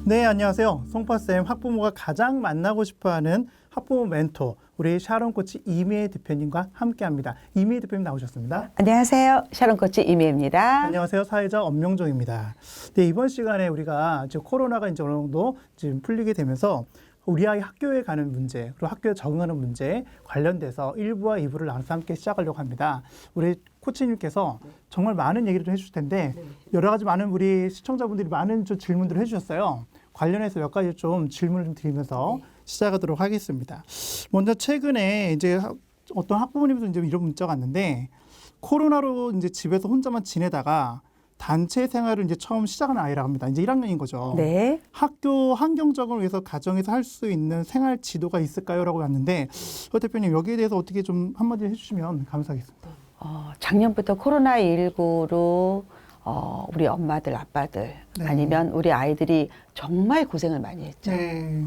네, 안녕하세요. 송파쌤 학부모가 가장 만나고 싶어하는 학부모 멘토 우리 샤론 코치 이미애 대표님과 함께합니다. 이미애 대표님 나오셨습니다. 안녕하세요. 샤론 코치 이미애입니다. 안녕하세요. 사회자 엄명종입니다. 네, 이번 시간에 우리가 이제 코로나가 이제 어느 정도 지금 풀리게 되면서 우리 아이 학교에 가는 문제, 그리고 학교에 적응하는 문제에 관련돼서 1부와 2부를 나눠서 함께 시작하려고 합니다. 우리 코치님께서 정말 많은 얘기를 좀 해주실 텐데 여러 가지 많은 우리 시청자분들이 많은 좀 질문들을 해주셨어요. 관련해서 몇 가지 좀 질문을 좀 드리면서 시작하도록 하겠습니다. 먼저 최근에 이제 어떤 학부모님도 이제 이런 문자가 왔는데 코로나로 이제 집에서 혼자만 지내다가 단체 생활을 이제 처음 시작하는 아이라고 합니다. 이제 1학년인 거죠. 네. 학교 환경 적응을 위해서 가정에서 할 수 있는 생활 지도가 있을까요? 라고 왔는데 대표님 여기에 대해서 어떻게 좀 한마디 해주시면 감사하겠습니다. 작년부터 코로나19로 우리 엄마들, 아빠들 네. 아니면 우리 아이들이 정말 고생을 많이 했죠. 네.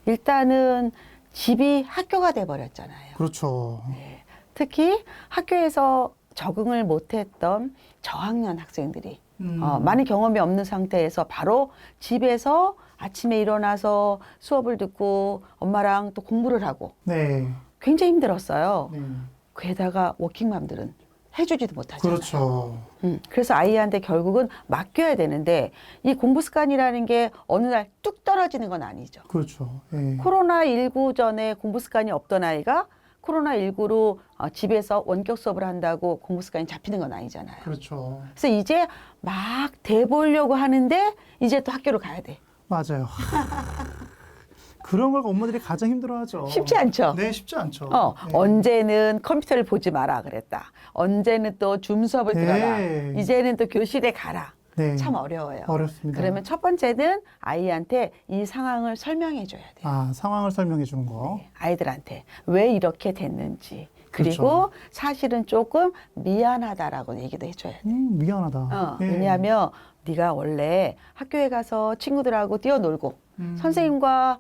일단은 집이 학교가 돼버렸잖아요. 그렇죠. 네. 특히 학교에서 적응을 못했던 저학년 학생들이 많은 경험이 없는 상태에서 바로 집에서 아침에 일어나서 수업을 듣고 엄마랑 또 공부를 하고 네. 굉장히 힘들었어요. 네. 게다가 워킹맘들은 해주지도 못하잖아요. 그렇죠. 그래서 아이한테 결국은 맡겨야 되는데 이 공부 습관이라는 게 어느 날 뚝 떨어지는 건 아니죠. 그렇죠. 네. 코로나19 전에 공부 습관이 없던 아이가 코로나19로 집에서 원격 수업을 한다고 공부 습관이 잡히는 건 아니잖아요. 그렇죠. 그래서 이제 막 대보려고 하는데 이제 또 학교를 가야 돼. 맞아요. 그런 걸 엄마들이 가장 힘들어하죠. 쉽지 않죠? 네, 쉽지 않죠. 네. 언제는 컴퓨터를 보지 마라 그랬다. 언제는 또 줌 수업을 네. 들어라. 이제는 또 교실에 가라. 네. 참 어려워요. 어렵습니다. 그러면 첫 번째는 아이한테 이 상황을 설명해 줘야 돼요. 아, 상황을 설명해 주는 거. 네, 아이들한테 왜 이렇게 됐는지. 그리고 그렇죠. 사실은 조금 미안하다라고 얘기도 해줘야 돼. 미안하다. 네. 왜냐하면 네가 원래 학교에 가서 친구들하고 뛰어놀고 선생님과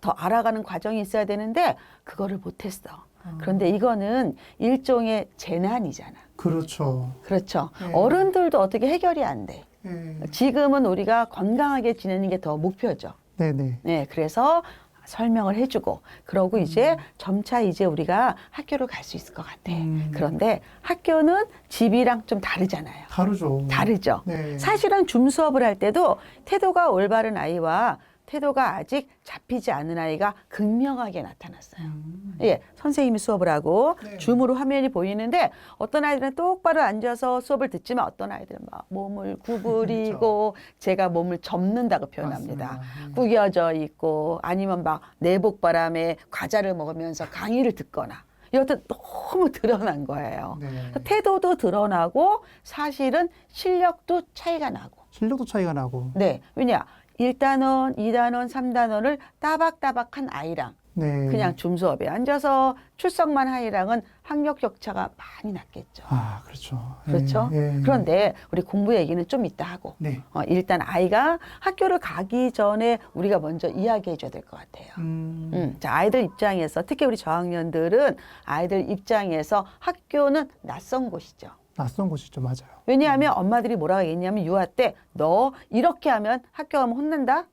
더 알아가는 과정이 있어야 되는데 그거를 못했어. 그런데 이거는 일종의 재난이잖아. 그렇죠. 그렇죠. 네. 어른들도 어떻게 해결이 안 돼. 네. 지금은 우리가 건강하게 지내는 게 더 목표죠. 네네. 네, 그래서 설명을 해주고 그러고 이제 점차 이제 우리가 학교를 갈 수 있을 것 같아. 그런데 학교는 집이랑 좀 다르잖아요. 다르죠. 다르죠. 네. 사실은 줌 수업을 할 때도 태도가 올바른 아이와 태도가 아직 잡히지 않은 아이가 극명하게 나타났어요. 예, 선생님이 수업을 하고 네. 줌으로 화면이 보이는데 어떤 아이들은 똑바로 앉아서 수업을 듣지만 어떤 아이들은 막 몸을 구부리고 제가 몸을 접는다고 표현합니다. 맞습니다. 구겨져 있고 아니면 막 내복바람에 과자를 먹으면서 강의를 듣거나 이것도 너무 드러난 거예요. 네. 태도도 드러나고 사실은 실력도 차이가 나고. 실력도 차이가 나고. 네, 왜냐? 1단원, 2단원, 3단원을 따박따박한 아이랑 네. 그냥 줌 수업에 앉아서 출석만 아이랑은 학력 격차가 많이 났겠죠. 아, 그렇죠. 그렇죠? 예. 그런데 우리 공부 얘기는 좀 이따 하고 네. 일단 아이가 학교를 가기 전에 우리가 먼저 이야기해 줘야 될 것 같아요. 자, 아이들 입장에서 특히 우리 저학년들은 아이들 입장에서 학교는 낯선 곳이죠. 낯선 곳이죠. 맞아요. 왜냐하면 엄마들이 뭐라고 얘기했냐면 유아 때 너 이렇게 하면 학교 가면 혼난다.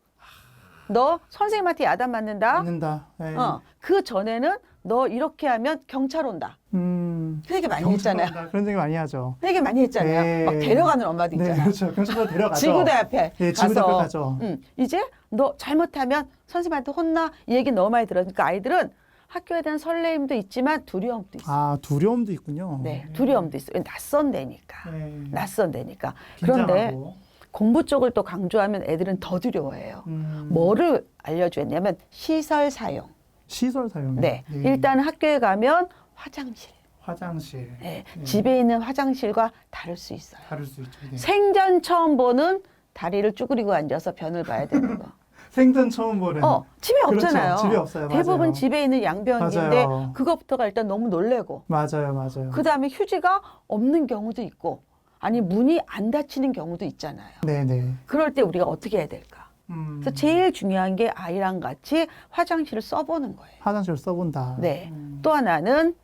너 선생님한테 야단 맞는다. 맞는다. 예. 그 전에는 너 이렇게 하면 경찰 온다. 그 얘기 많이 했잖아요. 경찰 그런 얘기 많이 하죠. 그 얘기 많이 했잖아요. 네. 막 데려가는 엄마도 네, 있잖아요. 그렇죠. 경찰서 데려가죠. 지구대 앞에 예, 지구대 앞에 가서 가죠. 이제 너 잘못하면 선생님한테 혼나. 이 얘기 너무 많이 들으니까 아이들은 학교에 대한 설레임도 있지만 두려움도 있어요. 아, 두려움도 있군요. 네, 두려움도 있어요. 낯선 데니까. 네. 낯선 데니까. 그런데 긴장하고. 공부 쪽을 또 강조하면 애들은 더 두려워해요. 뭐를 알려주었냐면 시설 사용. 시설 사용. 네, 일단 학교에 가면 화장실. 화장실. 네, 집에 있는 화장실과 다를 수 있어요. 다를 수 있죠. 네. 생전 처음 보는 다리를 쭈그리고 앉아서 변을 봐야 되는 거. 생전 처음 보는. 집에 그렇죠. 없잖아요. 집에 없어요. 대부분 맞아요. 집에 있는 양변기인데 맞아요. 그것부터가 일단 너무 놀래고. 맞아요. 그 다음에 휴지가 없는 경우도 있고 아니 문이 안 닫히는 경우도 있잖아요. 네네. 그럴 때 우리가 어떻게 해야 될까? 그래서 제일 중요한 게 아이랑 같이 화장실을 써보는 거예요. 화장실을 써본다. 네. 또 하나는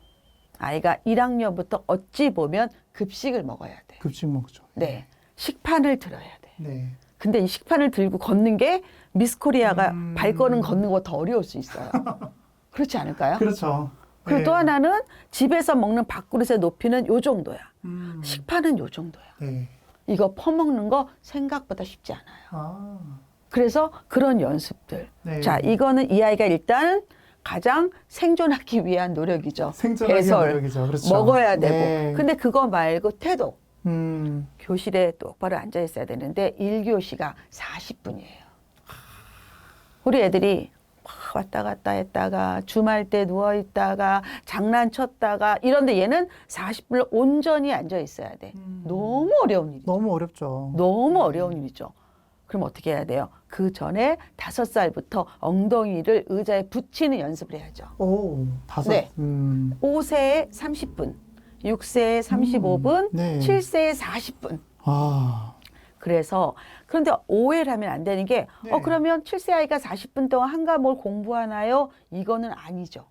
아이가 1학년부터 어찌 보면 급식을 먹어야 돼. 급식 먹죠. 네. 식판을 들어야 돼. 네. 근데 이 식판을 들고 걷는 게 미스 코리아가 발걸음 걷는 것보다 더 어려울 수 있어요. 그렇지 않을까요? 그렇죠. 그리고 네. 또 하나는 집에서 먹는 밥그릇의 높이는 요 정도야. 식판은 요 정도야. 네. 이거 퍼먹는 거 생각보다 쉽지 않아요. 아, 그래서 그런 연습들. 네. 자, 이거는 이 아이가 일단 가장 생존하기 위한 노력이죠. 생존하기 위한 배설, 노력이죠. 그렇죠. 먹어야 되고. 네. 근데 그거 말고 태도. 음, 교실에 똑바로 앉아 있어야 되는데 1교시가 40분이에요. 우리 애들이 막 왔다 갔다 했다가 주말 때 누워 있다가 장난쳤다가 이런데 얘는 40분을 온전히 앉아 있어야 돼. 너무 어려운 일이죠. 너무 어렵죠. 너무 어려운 일이죠. 그럼 어떻게 해야 돼요? 그 전에 5살부터 엉덩이를 의자에 붙이는 연습을 해야죠. 오, 5. 네. 5세에 30분, 6세에 35분, 네. 7세에 40분. 아, 그래서 그런데 오해를 하면 안 되는 게 네. 그러면 7세 아이가 40분 동안 한가 뭘 공부하나요? 이거는 아니죠.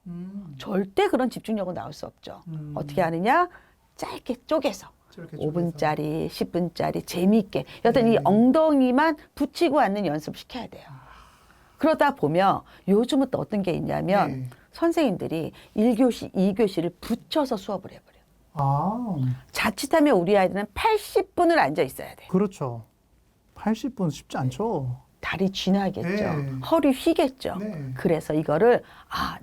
절대 그런 집중력은 나올 수 없죠. 어떻게 하느냐? 짧게 쪼개서. 저렇게 5분짜리, 10분짜리 재미있게. 여튼 이 네. 엉덩이만 붙이고 앉는 연습 시켜야 돼요. 그러다 보면 요즘은 또 어떤 게 있냐면 네. 선생님들이 1교시, 2교시를 붙여서 수업을 해버려요. 아, 자칫하면 우리 아이들은 80분을 앉아 있어야 돼요. 그렇죠. 80분 쉽지 않죠. 다리 쥐나겠죠. 네. 허리 휘겠죠. 네. 그래서 이거를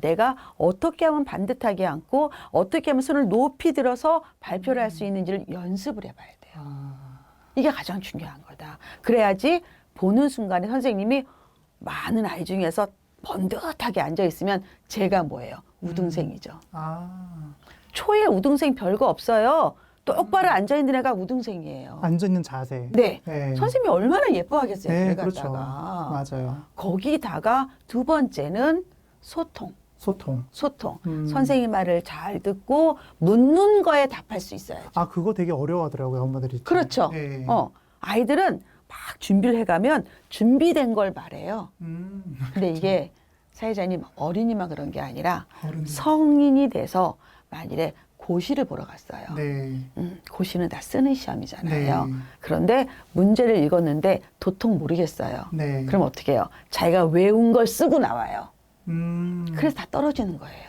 내가 어떻게 하면 반듯하게 앉고 어떻게 하면 손을 높이 들어서 발표를 할 수 있는지를 연습을 해봐야 돼요. 아, 이게 가장 중요한 거다. 그래야지 보는 순간에 선생님이 많은 아이 중에서 번듯하게 앉아 있으면 제가 뭐예요? 우등생이죠. 아, 초일 우등생 별거 없어요. 똑바로 앉아 있는 애가 우등생이에요. 앉아 있는 자세. 네. 네. 선생님이 얼마나 예뻐하겠어요. 네, 그래 그렇죠. 갖다가. 맞아요. 거기다가 두 번째는 소통. 소통. 선생님 말을 잘 듣고 묻는 거에 답할 수 있어야죠. 아, 그거 되게 어려워하더라고요, 엄마들이. 그렇죠. 네. 아이들은 막 준비를 해가면 준비된 걸 말해요. 근데 이게 사회자님 어린이만 그런 게 아니라 어른들. 성인이 돼서 만일에 고시를 보러 갔어요. 네. 고시는 다 쓰는 시험이잖아요. 네. 그런데 문제를 읽었는데 도통 모르겠어요. 네. 그럼 어떻게 해요? 자기가 외운 걸 쓰고 나와요. 그래서 그래서 다 떨어지는 거예요.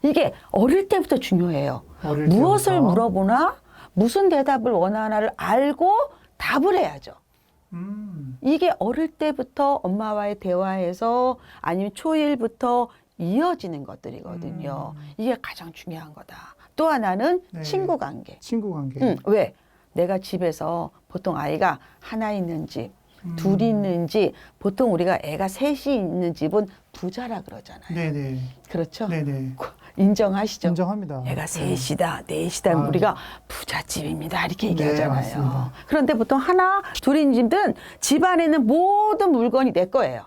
이게 어릴 때부터 중요해요. 어릴 무엇을 때부터. 물어보나 무슨 대답을 원하나를 알고 답을 해야죠. 이게 어릴 때부터 엄마와의 대화에서 아니면 초1부터 이어지는 것들이거든요. 이게 가장 중요한 거다. 또 하나는 네. 친구 관계. 친구 관계. 왜? 내가 집에서 보통 아이가 하나 있는 집, 둘이 있는 집, 보통 우리가 애가 셋이 있는 집은 부자라 그러잖아요. 네네. 그렇죠? 네네. 인정하시죠? 인정합니다. 애가 셋이다, 넷이다, 아, 우리가 부잣집입니다. 이렇게 네, 얘기하잖아요. 맞습니다. 그런데 보통 하나, 둘인 집은 집안에 있는 모든 물건이 내 거예요.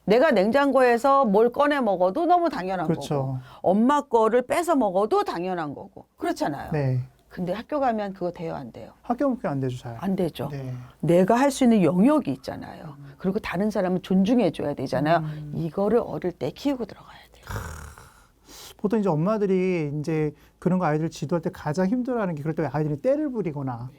내가 냉장고에서 뭘 꺼내 먹어도 너무 당연한 그렇죠. 거고, 엄마 거를 뺏어 먹어도 당연한 거고. 그렇잖아요. 네. 근데 학교 가면 그거 돼요, 안 돼요? 학교 목표 안 되죠, 잘. 안 되죠. 네. 내가 할 수 있는 영역이 있잖아요. 그리고 다른 사람을 존중해 줘야 되잖아요. 이거를 어릴 때 키우고 들어가야 돼요. 보통 이제 엄마들이 이제 그런 거 아이들 지도할 때 가장 힘들어하는 게 그럴 때 아이들이 때를 부리거나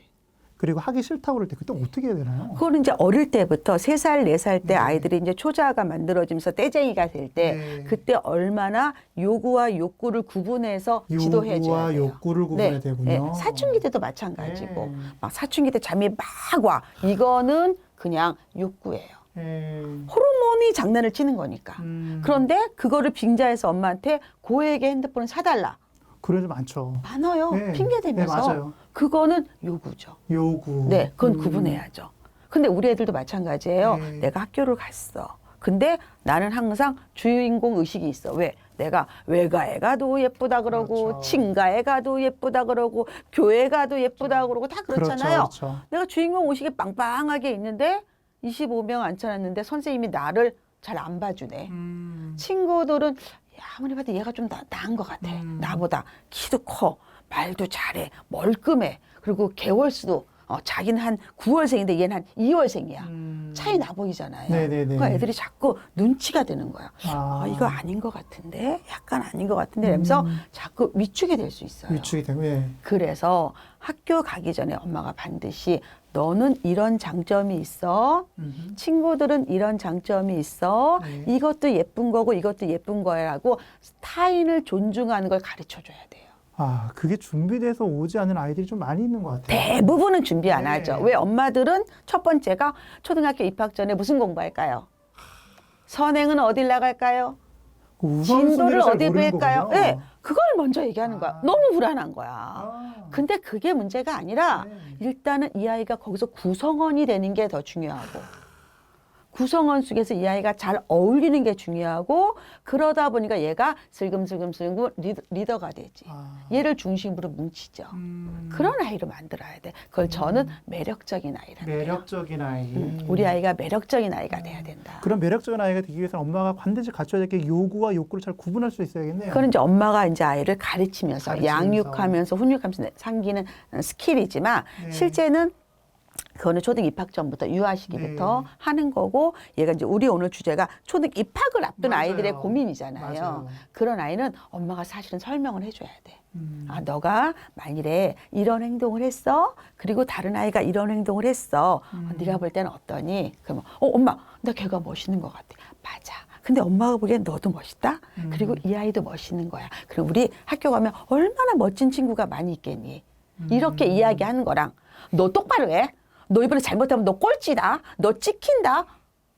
그리고 하기 싫다고 그럴 때 그때 어떻게 해야 되나요? 그거는 이제 어릴 때부터 3살, 4살 때 네. 아이들이 이제 초자가 만들어지면서 떼쟁이가 될 때 네. 그때 얼마나 요구와 욕구를 구분해서 지도해 줘야 요구와 돼요. 욕구를 구분해야 되군요. 사춘기 때도 마찬가지고 네. 막 사춘기 때 잠이 막 와. 이거는 그냥 욕구예요. 네. 호르몬이 장난을 치는 거니까. 그런데 그거를 빙자해서 엄마한테 고에게 핸드폰을 사달라. 그런 일 많죠. 많아요. 네. 핑계 대면서. 네, 맞아요. 그거는 요구죠. 요구. 네, 그건 구분해야죠. 근데 우리 애들도 마찬가지예요. 네. 내가 학교를 갔어. 근데 나는 항상 주인공 의식이 있어. 왜? 내가 외가에 가도 예쁘다 그러고 그렇죠. 친가에 가도 예쁘다 그러고 교회 가도 예쁘다 그러고 다 그렇잖아요. 그렇죠, 그렇죠. 내가 주인공 의식이 빵빵하게 있는데 25명 앉혀놨는데 선생님이 나를 잘 안 봐주네. 친구들은 야, 아무리 봐도 얘가 좀 나은 것 같아. 나보다 키도 커, 말도 잘해, 멀끔해. 그리고 개월수도 자기는 한 9월생인데 얘는 한 2월생이야. 차이 나 보이잖아요. 네네네. 그러니까 애들이 자꾸 눈치가 되는 거야. 아. 이거 아닌 것 같은데, 약간 아닌 것 같은데, 이러면서 자꾸 위축이 될 수 있어요. 위축이 되고, 예. 그래서 학교 가기 전에 엄마가 반드시 너는 이런 장점이 있어. 친구들은 이런 장점이 있어. 네. 이것도 예쁜 거고 이것도 예쁜 거야라고 타인을 존중하는 걸 가르쳐줘야 돼요. 아, 그게 준비돼서 오지 않는 아이들이 좀 많이 있는 것 같아요. 대부분은 준비 안 네. 하죠. 왜 엄마들은 첫 번째가 초등학교 입학 전에 무슨 공부할까요? 선행은 어딜 나갈까요? 그 진도를 우선순위를 잘 어디 모르는 구할까요? 거군요. 네, 그걸 먼저 얘기하는 거야. 아. 너무 불안한 거야. 아. 근데 그게 문제가 아니라 네. 일단은 이 아이가 거기서 구성원이 되는 게 더 중요하고 구성원 속에서 이 아이가 잘 어울리는 게 중요하고 그러다 보니까 얘가 슬금슬금 리더가 되지. 아. 얘를 중심으로 뭉치죠. 그런 아이로 만들어야 돼. 그걸 저는 매력적인 아이라 그래요. 매력적인 아이. 우리 아이가 매력적인 아이가 돼야 된다. 그런 매력적인 아이가 되기 위해서는 엄마가 반드시 갖춰야 될 게 요구와 욕구를 잘 구분할 수 있어야겠네요. 그건 이제 엄마가 이제 아이를 가르치면서 가르치면서. 양육하면서 훈육하면서 상기는 스킬이지만 네. 실제는 그거는 초등 입학 전부터 유아 시기부터 네. 하는 거고 얘가 이제 우리 오늘 주제가 초등 입학을 앞둔 맞아요. 아이들의 고민이잖아요. 맞아요. 그런 아이는 엄마가 사실은 설명을 해줘야 돼. 아, 너가 만일에 이런 행동을 했어. 그리고 다른 아이가 이런 행동을 했어. 네가 볼 때는 어떠니? 그러면 엄마 나 걔가 멋있는 것 같아. 맞아. 근데 엄마가 보기엔 너도 멋있다. 그리고 이 아이도 멋있는 거야. 그럼 우리 학교 가면 얼마나 멋진 친구가 많이 있겠니? 이렇게 이야기하는 거랑 너 똑바로 해. 너 이번에 잘못하면 너 꼴찌다. 너 찍힌다.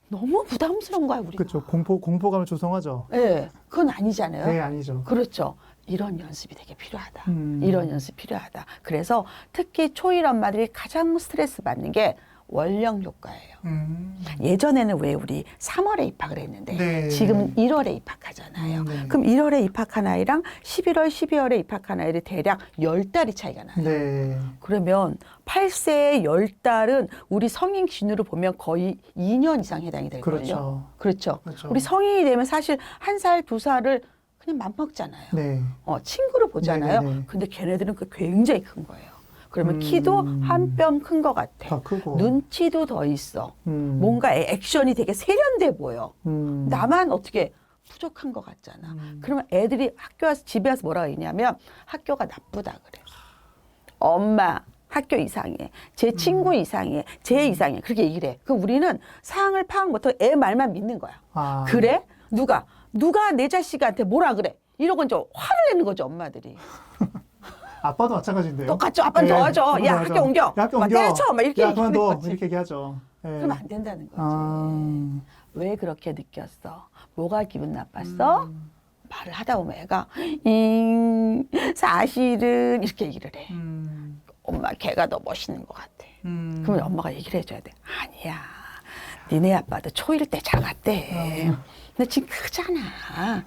너무 부담스러운 거야 우리가. 그렇죠. 공포감을 조성하죠. 네, 그건 아니잖아요. 네, 아니죠. 그렇죠. 이런 연습이 되게 필요하다. 음. 이런 연습 필요하다. 그래서 특히 초일 엄마들이 가장 스트레스 받는 게 원령 효과예요. 예전에는 왜 우리 3월에 입학을 했는데 네. 지금 1월에 입학하잖아요. 네. 그럼 1월에 입학한 아이랑 11월, 12월에 입학한 아이를 대략 10달이 차이가 나요. 네. 그러면 8세의 10달은 우리 성인 기준으로 보면 거의 2년 이상 해당이 될걸요. 그렇죠. 그렇죠. 그렇죠. 우리 성인이 되면 사실 1살, 2살을 그냥 맘먹잖아요. 네. 친구로 보잖아요. 네네네. 근데 걔네들은 그 굉장히 큰 거예요. 그러면 키도 한 뼘 큰 것 같아. 더 크고. 눈치도 더 있어. 음. 뭔가 액션이 되게 세련돼 보여. 음. 나만 어떻게 부족한 것 같잖아. 그러면 애들이 학교 와서 집에 와서 뭐라고 했냐면 학교가 나쁘다 그래. 엄마 학교 이상해. 제 친구 이상해. 쟤 이상해. 그렇게 얘기를 해. 그럼 우리는 상황을 파악 못하고 애 말만 믿는 거야. 아. 그래? 누가 내 자식한테 뭐라 그래? 이러고 이제 화를 내는 거죠, 엄마들이. 아빠도 마찬가지인데요. 똑같죠. 아빠는 더 하죠. 아빠도 야, 더 하죠. 학교 옮겨. 야, 학교 막 옮겨. 때려쳐. 막 이렇게 야, 그만둬. 얘기하는 거지. 이렇게 얘기하죠. 예. 그러면 안 된다는 거지. 아. 왜 그렇게 느꼈어? 뭐가 기분 나빴어? 말을 하다 보면 애가 사실은 이렇게 얘기를 해. 엄마 걔가 더 멋있는 것 같아. 그러면 엄마가 얘기를 해줘야 돼. 아니야. 니네 아빠도 초일 때 작았대. 근데 지금 크잖아.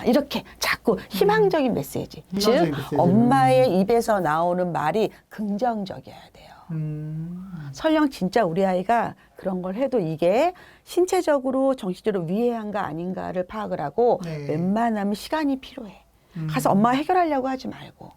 이렇게 자꾸 희망적인 메시지. 즉 희망적인 메시지를. 엄마의 입에서 나오는 말이 긍정적이어야 돼요. 설령 진짜 우리 아이가 그런 걸 해도 이게 신체적으로 정신적으로 위해한가 아닌가를 파악을 하고 네. 웬만하면 시간이 필요해. 가서 엄마가 해결하려고 하지 말고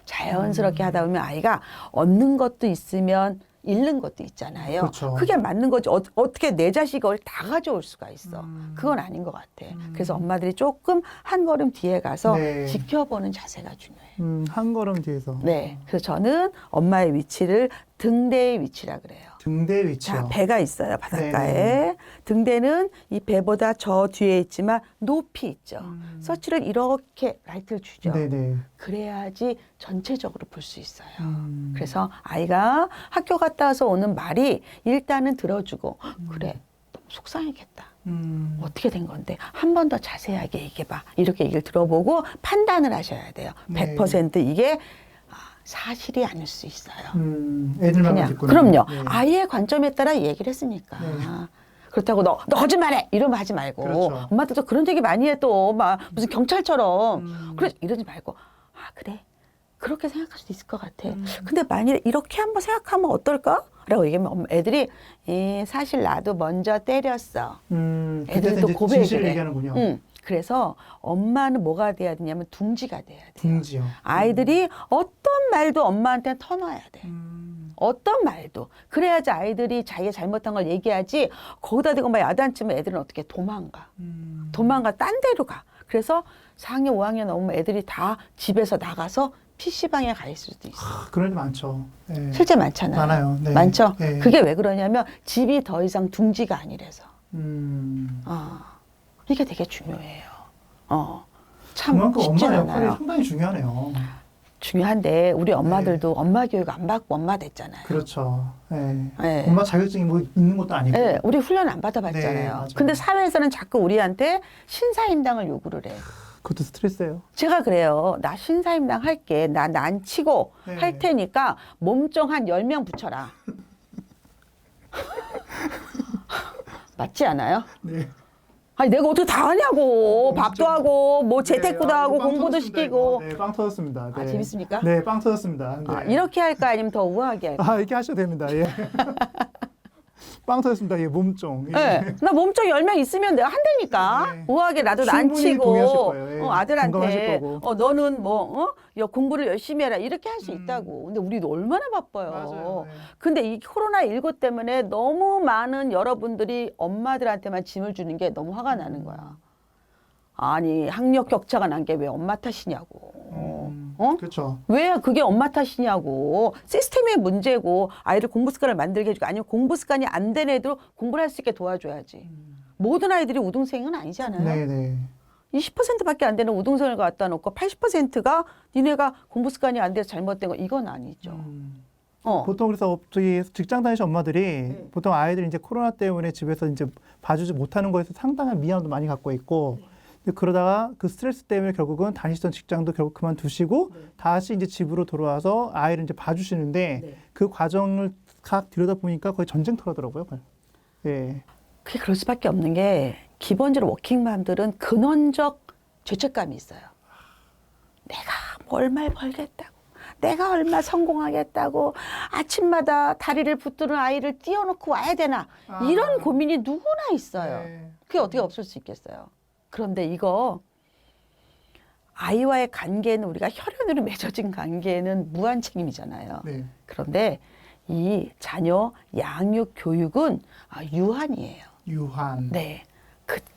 자연스럽게 하다 보면 아이가 얻는 것도 있으면 잃는 것도 있잖아요. 그렇죠. 그게 맞는 거지. 어떻게 내 자식이 그걸 다 가져올 수가 있어. 그건 아닌 것 같아. 그래서 엄마들이 조금 한 걸음 뒤에 가서 네. 지켜보는 자세가 중요해요. 한 걸음 뒤에서. 네. 그래서 저는 엄마의 위치를 등대의 위치라 그래요. 등대 위치요. 자, 배가 있어요, 바닷가에. 네네. 등대는 이 배보다 저 뒤에 있지만 높이 있죠. 서치를 이렇게 라이트를 주죠. 네네. 그래야지 전체적으로 볼 수 있어요. 그래서 아이가 학교 갔다 와서 오는 말이 일단은 들어주고 그래, 너무 속상했겠다. 어떻게 된 건데 한 번 더 자세하게 얘기해봐. 이렇게 얘기를 들어보고 판단을 하셔야 돼요. 네. 100% 이게 사실이 아닐 수 있어요. 애들만 그냥 듣고. 그럼요. 네. 아이의 관점에 따라 얘기를 했으니까. 네. 그렇다고 너 거짓말해 이러면 하지 말고 그렇죠. 엄마도 그런 얘기 많이 해 또 막 무슨 경찰처럼 그래 이러지 말고 그래 그렇게 생각할 수도 있을 것 같아. 근데 만일에 이렇게 한번 생각하면 어떨까? 라고 얘기하면 애들이 사실 나도 먼저 때렸어. 애들이 또 진실을 고백을 해. 얘기하는군요. 그래서 엄마는 뭐가 돼야 되냐면 둥지가 돼야 돼요. 둥지요. 아이들이 어떤 말도 엄마한테 터놔야 돼. 어떤 말도. 그래야지 아이들이 자기가 잘못한 걸 얘기하지 거기다 대고 막 야단치면 애들은 어떻게 도망가. 딴 데로 가. 그래서 4학년, 5학년 넘으면 애들이 다 집에서 나가서 PC방에 가 있을 수도 있어요. 그런 일 많죠. 네. 실제 많잖아요. 많아요. 네. 많죠? 네. 그게 왜 그러냐면 집이 더 이상 둥지가 아니라서. 이게 되게 중요해요. 참 그만큼 쉽지 엄마 역할이 않아요. 상당히 중요하네요. 중요한데 우리 엄마들도 엄마 교육 안 받고 엄마 됐잖아요. 그렇죠. 네. 네. 엄마 자격증이 뭐 있는 것도 아니고. 네, 우리 훈련 안 네, 받아봤잖아요. 맞아요. 근데 사회에서는 자꾸 우리한테 신사임당을 요구를 해. 그것도 스트레스예요. 제가 그래요. 나 신사임당 할게. 나 난치고 네. 할 테니까 몸종 한 10명 붙여라. 맞지 않아요? 네. 아니 내가 어떻게 다 하냐고. 밥도 좀- 하고 뭐 네, 재택도 아, 하고 이거 빵 공부도 터졌습니다, 시키고. 이거. 네, 빵 터졌습니다. 네. 아, 재밌습니까? 네, 빵 터졌습니다. 네. 이렇게 할까 아니면 더 우아하게 할까? 아, 이렇게 하셔도 됩니다. 예. 빵 터졌습니다. 예, 몸종. 예. 네. 나 몸종 10명 있으면 내가 한다니까. 네. 우아하게 나도 충분히 동의하실 난치고 거예요. 예. 공감하실 아들한테 거고. 너는 뭐 야, 공부를 열심히 해라 이렇게 할 수 있다고. 근데 우리도 얼마나 바빠요. 맞아요. 네. 근데 이 코로나19 때문에 너무 많은 여러분들이 엄마들한테만 짐을 주는 게 너무 화가 나는 거야. 아니 학력 격차가 난 게 왜 엄마 탓이냐고. 그렇죠. 왜 그게 엄마 탓이냐고. 시스템의 문제고 아이를 공부 습관을 만들게 해주고 아니면 공부 습관이 안 된 애도 공부를 할 수 있게 도와줘야지. 모든 아이들이 우등생은 아니잖아요. 네, 네. 20%밖에 안 되는 우등생을 갖다 놓고 80%가 니네가 공부 습관이 안 돼서 잘못된 거 이건 아니죠. 보통 그래서 저기 직장 다니시는 엄마들이 네. 보통 아이들이 이제 코로나 때문에 집에서 이제 봐주지 못하는 거에서 상당한 미안도 많이 갖고 있고 근데 그러다가 그 스트레스 때문에 결국은 다니시던 직장도 결국 그만두시고 다시 이제 집으로 돌아와서 아이를 이제 봐주시는데 네. 그 과정을 각 들여다 보니까 거의 전쟁터라더라고요. 예. 그게 그럴 수밖에 없는 게 기본적으로 워킹맘들은 근원적 죄책감이 있어요. 내가 뭐 얼마 벌겠다고. 내가 얼마 성공하겠다고. 아침마다 다리를 붙드는 아이를 띄워놓고 와야 되나. 이런 고민이 누구나 있어요. 네. 그게 어떻게 없을 수 있겠어요. 그런데 이거 아이와의 관계는 우리가 혈연으로 맺어진 관계는 무한 책임이잖아요. 네. 그런데 이 자녀 양육 교육은 유한이에요. 유한. 네.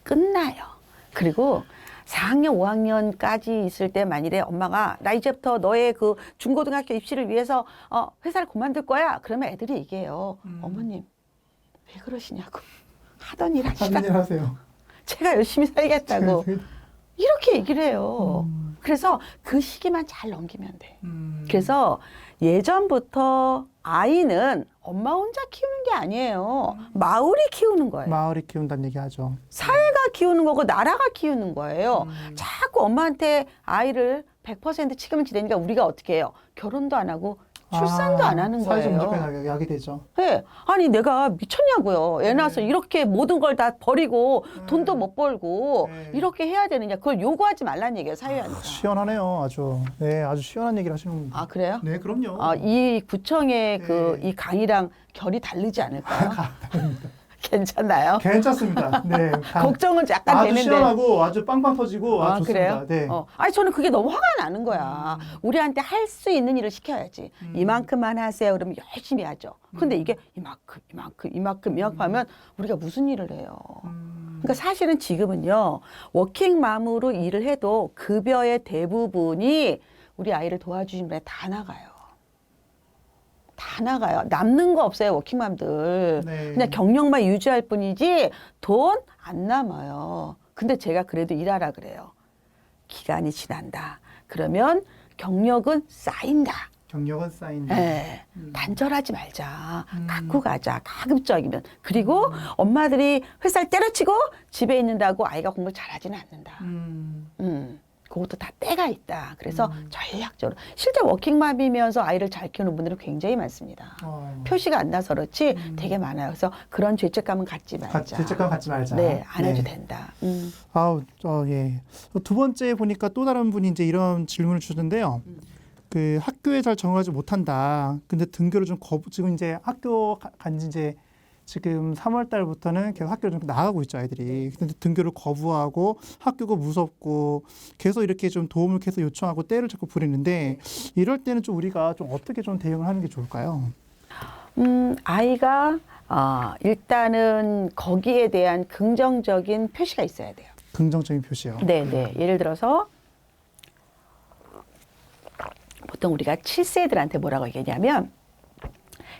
끝나요. 그리고 4학년, 5학년까지 있을 때 만일에 엄마가 나 이제부터 너의 그 중고등학교 입시를 위해서 회사를 그만둘 거야. 그러면 애들이 얘기해요. 어머님, 왜 그러시냐고. 하던 일 하시라. 하는 일 하세요. 제가 열심히 살겠다고. 이렇게 얘기를 해요. 그래서 그 시기만 잘 넘기면 돼. 그래서 예전부터 아이는 엄마 혼자 키우는 게 아니에요. 마을이 키우는 거예요. 마을이 키운다는 얘기 하죠. 사회가 키우는 거고 나라가 키우는 거예요. 자꾸 엄마한테 아이를 100% 책임을 지대니까 우리가 어떻게 해요? 결혼도 안 하고 출산도 안 하는 사회적 거예요. 문제가 야기 되죠. 네. 아니 내가 미쳤냐고요. 애 낳아서 이렇게 모든 걸 다 버리고 돈도 못 벌고 네. 이렇게 해야 되느냐. 그걸 요구하지 말라는 얘기예요. 사회한테. 시원하네요, 아주. 네, 아주 시원한 얘기를 하시는 분입니다. 아 그래요? 네, 그럼요. 이 구청의 그 네. 이 강의랑 결이 다르지 않을까요? 괜찮나요? 괜찮습니다. 네, 걱정은 약간 아주 되는데. 시원하고 아주 빵빵 터지고 아주 좋습니다. 그래요? 네. 아니 저는 그게 너무 화가 나는 거야. 우리한테 할 수 있는 일을 시켜야지. 이만큼만 하세요. 그러면 열심히 하죠. 근데 이게 이만큼 하면 우리가 무슨 일을 해요? 그러니까 사실은 지금은요. 워킹맘으로 일을 해도 급여의 대부분이 우리 아이를 도와주신 분에 다 나가요. 다 나가요. 남는 거 없어요, 워킹맘들. 네. 그냥 경력만 유지할 뿐이지 돈 안 남아요. 근데 제가 그래도 일하라 그래요. 기간이 지난다. 그러면 경력은 쌓인다. 경력은 쌓인다. 예, 단절하지 말자. 갖고 가자. 가급적이면. 그리고 엄마들이 회사를 때려치고 집에 있는다고 아이가 공부를 잘하지는 않는다. 그것도 다 때가 있다. 그래서 전략적으로 실제 워킹맘이면서 아이를 잘 키우는 분들은 굉장히 많습니다. 표시가 안 나서 그렇지 되게 많아요. 그래서 그런 죄책감은 갖지 말자. 죄책감 갖지 말자. 네, 안 해도 된다. 예. 두 번째 보니까 또 다른 분이 이제 이런 질문을 주셨는데요. 그 학교에 잘 적응하지 못한다. 근데 등교를 좀 지금 이제 학교 간지 이제 지금 3월 달부터는 계속 학교를 좀 나가고 있죠, 아이들이. 근데 등교를 거부하고 학교가 무섭고 계속 이렇게 좀 도움을 계속 요청하고 때를 자꾸 부리는데 이럴 때는 좀 우리가 좀 어떻게 좀 대응을 하는 게 좋을까요? 아이가 일단은 거기에 대한 긍정적인 표시가 있어야 돼요. 긍정적인 표시요. 네. 예를 들어서 보통 우리가 7세들한테 뭐라고 얘기하냐면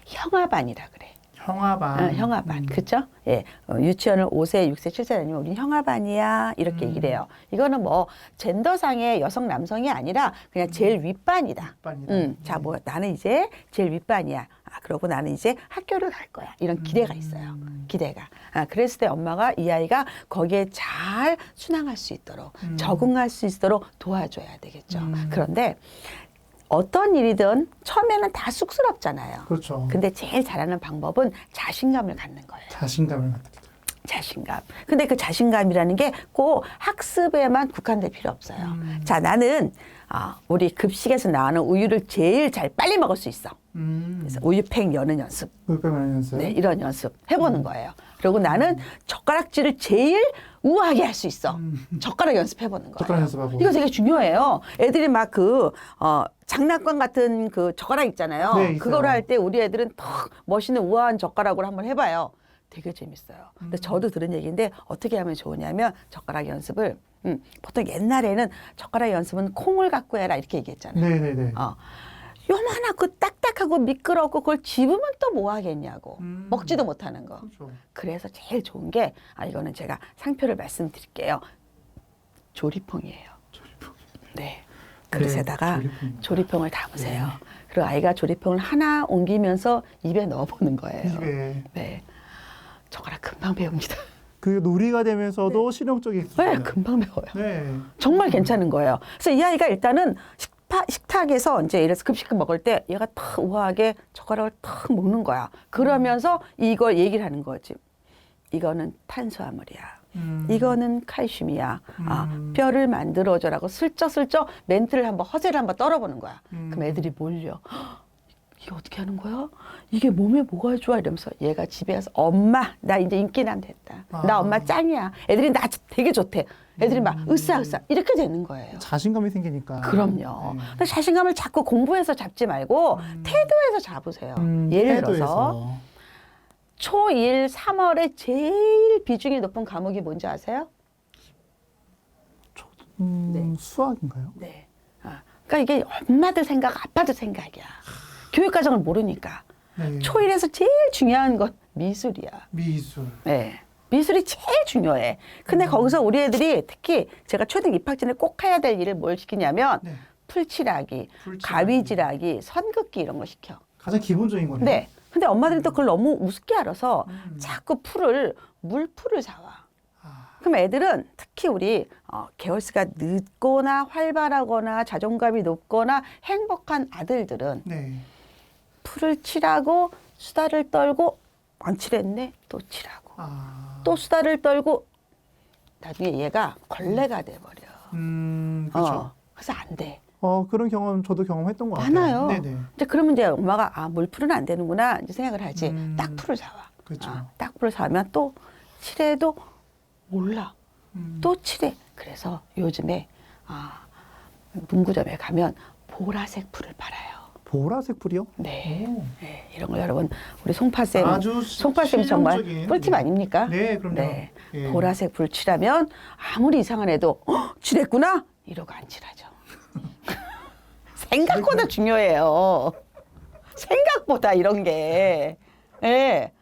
형아반이라 그래. 형아반. 형아반. 그렇죠? 예. 유치원을 5세, 6세, 7세 다니면 우리는 형아반이야. 이렇게 얘기를 해요. 이거는 뭐 젠더상의 여성, 남성이 아니라 그냥 제일 윗반이다. 윗반이다. 자, 뭐 나는 이제 제일 윗반이야. 그러고 나는 이제 학교를 갈 거야. 이런 기대가 있어요. 기대가. 그랬을 때 엄마가 이 아이가 거기에 잘 순항할 수 있도록 적응할 수 있도록 도와줘야 되겠죠. 그런데 어떤 일이든 처음에는 다 쑥스럽잖아요. 그렇죠. 근데 제일 잘하는 방법은 자신감을 갖는 거예요. 자신감을 갖다. 자신감. 근데 그 자신감이라는 게 꼭 학습에만 국한될 필요 없어요. 자, 나는 우리 급식에서 나오는 우유를 제일 잘 빨리 먹을 수 있어. 그래서 우유팩 여는 연습. 우유팩 여는 연습. 네, 이런 연습 해보는 거예요. 그리고 나는 젓가락질을 제일 우아하게 할 수 있어. 젓가락 연습해보는 거예요. 젓가락 연습하고. 이거 되게 중요해요. 애들이 막 장난감 같은 그 젓가락 있잖아요. 네, 있어요. 그거를 할 때 우리 애들은 턱 멋있는 우아한 젓가락으로 한번 해봐요. 되게 재밌어요. 근데 저도 들은 얘기인데 어떻게 하면 좋으냐면 젓가락 연습을 보통 옛날에는 젓가락 연습은 콩을 갖고 해라 이렇게 얘기했잖아요. 네네네. 요만하고 딱딱하고 미끄럽고 그걸 집으면 또 뭐 하겠냐고. 먹지도 못하는 거. 그렇죠. 그래서 제일 좋은 게 이거는 제가 상표를 말씀드릴게요. 조리퐁이에요. 조리퐁. 네. 그릇에다가 조리퐁. 조리퐁을 담으세요. 그리고 아이가 조리퐁을 하나 옮기면서 입에 넣어보는 거예요. 입에. 네. 젓가락 금방 배웁니다. 그 놀이가 되면서도 실용적인 네, 금방 배워요. 네. 정말 괜찮은 거예요. 그래서 이 아이가 일단은 식탁에서 이제 이래서 급식 먹을 때 얘가 탁 우아하게 젓가락을 탁 먹는 거야. 그러면서 이걸 얘기를 하는 거지. 이거는 탄수화물이야. 이거는 칼슘이야. 뼈를 만들어줘라고 슬쩍슬쩍 멘트를 한번 허세를 한번 떨어보는 거야. 그럼 애들이 몰려. 이게 어떻게 하는 거야? 이게 몸에 뭐가 좋아? 이러면서 얘가 집에 가서 엄마 나 이제 인기남 됐다. 나 엄마 짱이야. 애들이 나 되게 좋대. 애들이 막 으쌰으쌰 이렇게 되는 거예요. 자신감이 생기니까. 그럼요. 네. 근데 자신감을 자꾸 공부해서 잡지 말고 태도에서 잡으세요. 예를 들어서 초1 3월에 제일 비중이 높은 과목이 뭔지 아세요? 네. 수학인가요? 네. 그러니까 이게 엄마들 생각, 아빠들 생각이야. 교육과정을 모르니까. 네. 초1에서 제일 중요한 건 미술이야. 미술. 네. 미술이 제일 중요해. 근데 거기서 우리 애들이 특히 제가 초등 입학 전에 꼭 해야 될 일을 뭘 시키냐면 네. 풀칠하기, 풀칠하기. 가위질하기, 선긋기 이런 거 시켜. 가장 기본적인 거네요. 네. 근데 엄마들이 또 그걸 너무 우습게 알아서 자꾸 물풀을 사와. 그럼 애들은 특히 우리 개월수가 늦거나 활발하거나 자존감이 높거나 행복한 아들들은 네. 풀을 칠하고 수다를 떨고 안 칠했네 또 칠하고 또 수다를 떨고 나중에 얘가 걸레가 돼버려. 그렇죠. 그래서 안 돼. 그런 경험 저도 경험했던 것 같아요. 많아요. 네네. 이제 그러면 이제 엄마가 물풀은 안 되는구나 이제 생각을 하지. 딱풀을 사와. 그렇죠. 딱풀을 사면 또 칠해도 몰라. 또 칠해. 그래서 요즘에 문구점에 가면 보라색 풀을 팔아요. 보라색 풀이요? 네. 오. 네. 이런 거 여러분 우리 송파쌤 아주 송파쌤 정말 실용적인, 꿀팁 네. 아닙니까? 네, 그럼요. 네. 예. 보라색 불 칠하면 아무리 이상한 애도 칠했구나 이러고 안 칠하죠. 생각보다 중요해요. 생각보다 이런 게. 예.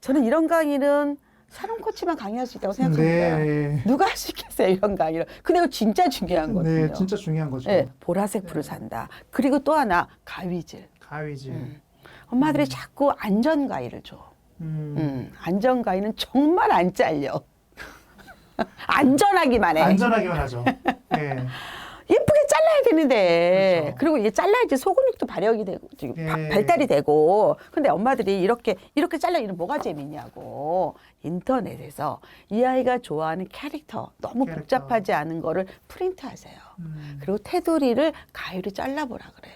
저는 이런 강의는 사롱 코치만 강의할 수 있다고 생각합니다. 네. 누가 할 수 있겠어요 이런 강의를. 근데 이거 진짜 중요한 거거든요. 네, 진짜 중요한 거죠. 예, 보라색 불을 산다. 그리고 또 하나 가위질. 가위질. 엄마들이 자꾸 안전 가위를 줘. 안전 가위는 정말 안 잘려. 안전하기만 해. 안전하기만 하죠. 네. 예쁘게 잘라야 되는데. 그렇죠. 그리고 이게 잘라야지 소근육도 발육이 되고 예. 발달이 되고. 근데 엄마들이 이렇게 잘라기는 뭐가 재밌냐고. 인터넷에서 이 아이가 좋아하는 캐릭터 너무 캐릭터. 복잡하지 않은 거를 프린트하세요. 그리고 테두리를 가위로 잘라보라 그래.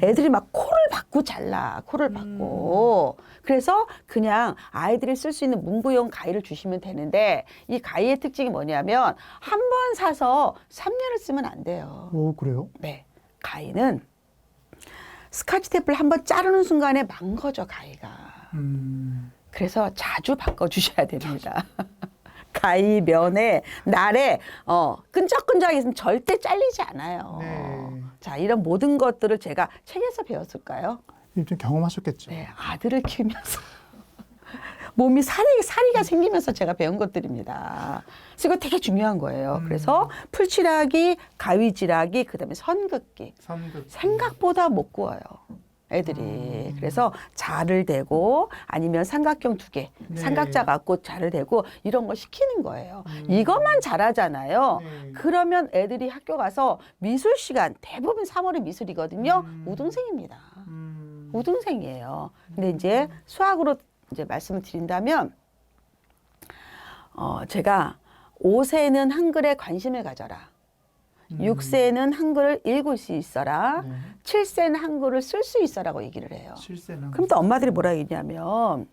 애들이 막 코를 받고 잘라. 코를 받고. 그래서 그냥 아이들이 쓸 수 있는 문구용 가위를 주시면 되는데 이 가위의 특징이 뭐냐면 한 번 사서 3년을 쓰면 안 돼요. 오, 그래요? 네. 가위는 스카치 테이프를 한 번 자르는 순간에 망가져 가위가. 그래서 자주 바꿔주셔야 됩니다. 가위, 면에, 날에 끈적끈적하게 있으면 절대 잘리지 않아요. 네. 자, 이런 모든 것들을 제가 책에서 배웠을까요? 좀 경험하셨겠죠. 네, 아들을 키우면서 몸이 사리가 생기면서 제가 배운 것들입니다. 그래서 이거 되게 중요한 거예요. 그래서 풀칠하기, 가위질하기, 그다음에 선긋기. 생각보다 못 구워요. 애들이. 그래서 자를 대고 아니면 삼각형 2개, 네. 삼각자 갖고 자를 대고 이런 거 시키는 거예요. 이것만 잘하잖아요. 네. 그러면 애들이 학교 가서 미술 시간, 대부분 3월은 미술이거든요. 우등생입니다. 우등생이에요. 근데 이제 수학으로 이제 말씀을 드린다면, 제가 5세는 한글에 관심을 가져라. 6세는 한글을 읽을 수 있어라. 네. 7세는 한글을 쓸 수 있어라고 얘기를 해요. 7세는. 그럼 또 엄마들이 뭐라 얘기냐면,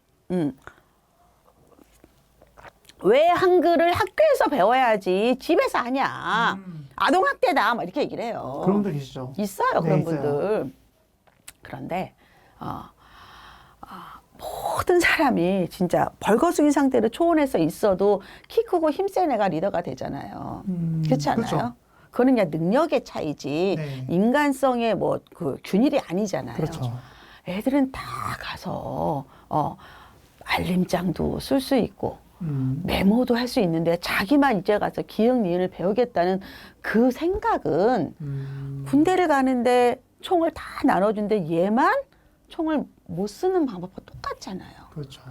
왜 한글을 학교에서 배워야지 집에서 하냐. 아동학대다. 막 이렇게 얘기를 해요. 그런 분들 계시죠. 있어요, 네, 그런 있어요. 분들. 그런데 모든 사람이 진짜 벌거숭이 상태로 초원에서 있어도 키 크고 힘센 애가 리더가 되잖아요. 그렇지 않아요? 그렇죠. 그거는 그냥 능력의 차이지 네. 인간성의 뭐 그 균일이 아니잖아요. 그렇죠. 애들은 다 가서 알림장도 쓸 수 있고 메모도 할 수 있는데 자기만 이제 가서 기억 니은을 배우겠다는 그 생각은 군대를 가는데 총을 다 나눠준데 얘만 총을 못 쓰는 방법과 똑같잖아요. 그렇죠.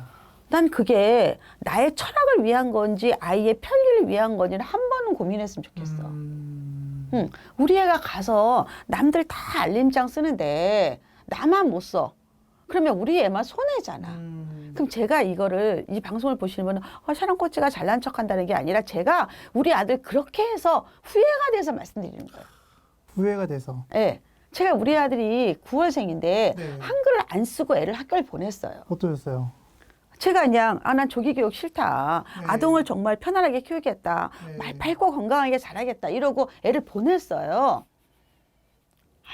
난 그게 나의 철학을 위한 건지 아이의 편리를 위한 건지를 한 번은 고민했으면 좋겠어. 우리 애가 가서 남들 다 알림장 쓰는데 나만 못 써. 그러면 우리 애만 손해잖아. 그럼 제가 이거를 이 방송을 보시는 분은 샤랑코치가 잘난 척한다는 게 아니라 제가 우리 아들 그렇게 해서 후회가 돼서 말씀드리는 거예요. 후회가 돼서. 네. 제가 우리 아들이 9월생인데 네. 한글을 안 쓰고 애를 학교를 보냈어요. 어떠셨어요? 제가 그냥 난 조기 교육 싫다. 네. 아동을 정말 편안하게 키우겠다. 네. 말 팔고 건강하게 자라겠다. 이러고 애를 보냈어요.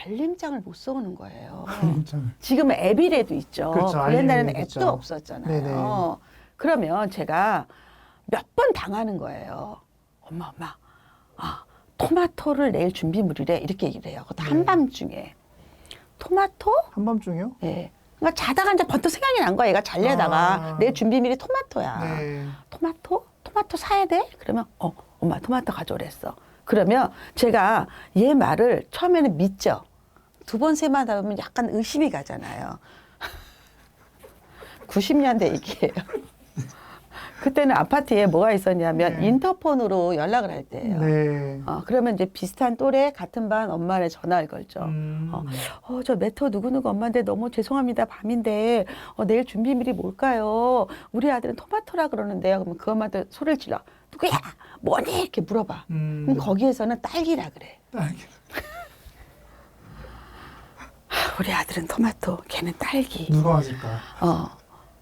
알림장을 못 써오는 거예요. 지금 앱이라도 있죠. 그렇죠. 옛날에는 알림이라도 앱도 있죠. 없었잖아요. 네네. 그러면 제가 몇 번 당하는 거예요. 엄마, 토마토를 내일 준비물이래. 이렇게 얘기를 해요. 그것도 네. 한밤중에. 토마토? 한밤중이요? 네. 그러니까 자다가 이제 번뜩 생각이 난 거야. 얘가 잘려다가 내일 준비물이 토마토야. 네. 토마토 사야 돼? 그러면 엄마 토마토 가져오랬어. 그러면 제가 얘 말을 처음에는 믿죠. 2번, 3번 하다 보면 약간 의심이 가잖아요. 90년대 얘기예요. 그때는 아파트에 뭐가 있었냐면 네. 인터폰으로 연락을 할 때예요. 네. 그러면 이제 비슷한 또래 같은 반 엄마를 전화를 걸죠. 저 메터 누구누구 엄마인데 너무 죄송합니다. 밤인데 내일 준비물이 뭘까요? 우리 아들은 토마토라 그러는데요. 그러면 그 엄마한테 소리를 질러. 누구야? 뭐니? 이렇게 물어봐. 그럼 거기에서는 딸기라 그래. 우리 아들은 토마토, 걔는 딸기. 누가 맞을까?